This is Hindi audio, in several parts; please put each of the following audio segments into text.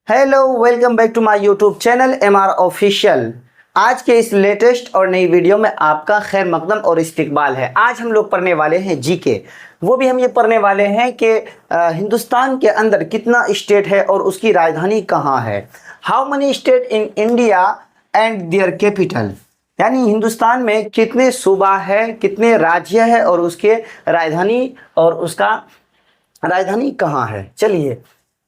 Hello, welcome back to my YouTube channel MR official. आज के इस लेटेस्ट और नई वीडियो में आपका खैर मकदम और इस्तकबाल है। आज हम लोग पढ़ने वाले हैं जीके। वो भी हम ये पढ़ने वाले हैं कि हिंदुस्तान के अंदर कितना स्टेट है और उसकी राजधानी कहाँ है। How many state in India and their capital, यानी हिंदुस्तान में कितने सूबा है, कितने राज्य है और उसके राजधानी और उसका राजधानी कहाँ है। चलिए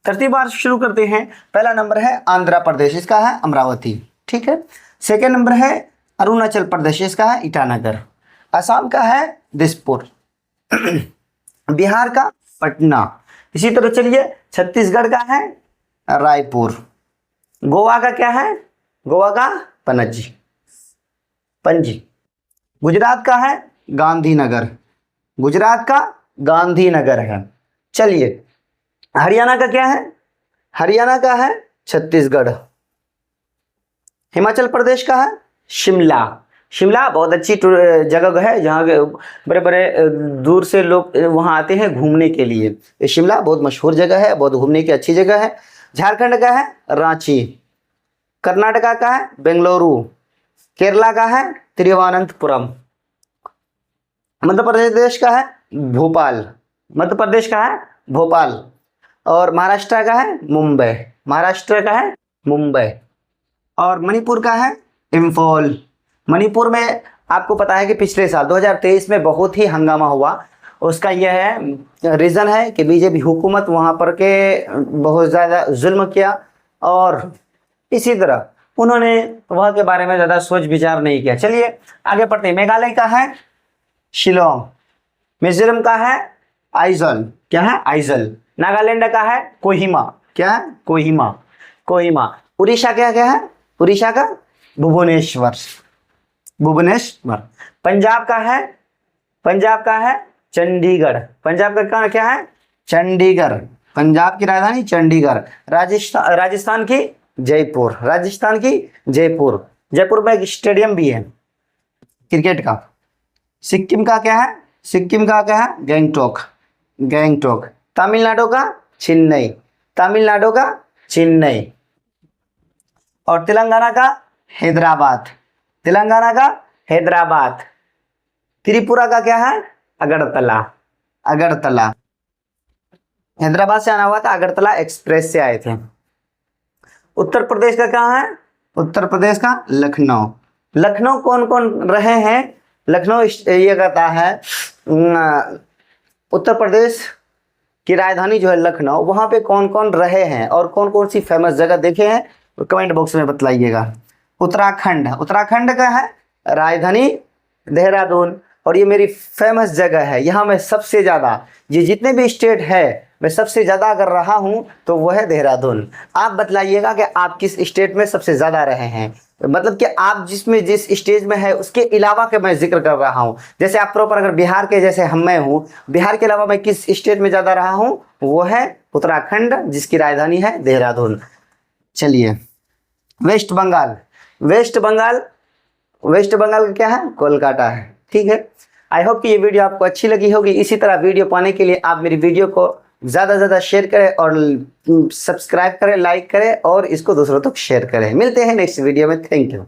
तरतीबार शुरू करते हैं। पहला नंबर है आंध्र प्रदेश, इसका है अमरावती, ठीक है। सेकेंड नंबर है अरुणाचल प्रदेश, इसका है ईटानगर। असम का है दिसपुर। बिहार का पटना। इसी तरह चलिए छत्तीसगढ़ का है रायपुर। गोवा का क्या है? गोवा का पणजी। गुजरात का है गांधीनगर। गुजरात का गांधीनगर है। चलिए हरियाणा का क्या है? हरियाणा का है छत्तीसगढ़। हिमाचल प्रदेश का है शिमला। शिमला बहुत अच्छी जगह है जहाँ बड़े बड़े दूर से लोग वहाँ आते हैं घूमने के लिए। ये शिमला बहुत मशहूर जगह है, बहुत घूमने की अच्छी जगह है। झारखंड का है रांची। कर्नाटका का है बेंगलुरु। केरला का है तिरुवनंतपुरम। मध्य प्रदेश का है भोपाल। मध्य प्रदेश का है भोपाल। और महाराष्ट्र का है मुंबई। महाराष्ट्र का है मुंबई। और मणिपुर का है इम्फॉल। मणिपुर में आपको पता है कि पिछले साल 2023 में बहुत ही हंगामा हुआ। उसका यह है रीज़न है कि बीजेपी हुकूमत वहाँ पर के बहुत ज़्यादा जुल्म किया और इसी तरह उन्होंने वहाँ के बारे में ज़्यादा सोच विचार नहीं किया। चलिए आगे बढ़ते हैं। मेघालय का है शिलोंग। मिजोरम का है आइजल। क्या है? आइजल। नागालैंड का है कोहिमा। क्या है? कोहिमा। उड़ीसा क्या क्या है? उड़ीसा का भुवनेश्वर। पंजाब का है चंडीगढ़। पंजाब का क्या है? चंडीगढ़। पंजाब की राजधानी चंडीगढ़। राजस्थान की जयपुर। जयपुर में एक स्टेडियम भी है क्रिकेट का। सिक्किम का क्या है? गैंगटॉक। तमिलनाडु का चेन्नई। और तेलंगाना का हैदराबाद। त्रिपुरा का क्या है? अगरतला। हैदराबाद से आना हुआ था, अगरतला एक्सप्रेस से आए थे। उत्तर प्रदेश का क्या है? उत्तर प्रदेश का लखनऊ कौन कौन रहे हैं? लखनऊ ये कहता है उत्तर प्रदेश की राजधानी जो है लखनऊ, वहाँ पे कौन कौन रहे हैं और कौन कौन सी फेमस जगह देखे हैं कमेंट बॉक्स में बतलाइएगा। उत्तराखंड का है राजधानी देहरादून और ये मेरी फेमस जगह है। यहाँ मैं सबसे ज़्यादा, ये जितने भी स्टेट है मैं सबसे ज़्यादा अगर रहा हूँ तो वो है देहरादून। आप बतलाइएगा कि आप किस स्टेट में सबसे ज़्यादा रहे हैं, मतलब कि आप जिस स्टेज में है उसके अलावा के मैं जिक्र कर रहा हूँ। जैसे आप प्रॉपर अगर बिहार के जैसे मैं हूँ, बिहार के अलावा मैं किस स्टेट में ज़्यादा रहा हूँ वो है उत्तराखंड, जिसकी राजधानी है देहरादून। चलिए वेस्ट बंगाल का क्या है? कोलकाता है, ठीक है। आई होप कि ये वीडियो आपको अच्छी लगी होगी। इसी तरह वीडियो पाने के लिए आप मेरी वीडियो को ज़्यादा से ज़्यादा शेयर करें और सब्सक्राइब करें, लाइक करें और इसको दूसरों तक शेयर करें। मिलते हैं नेक्स्ट वीडियो में। Thank you.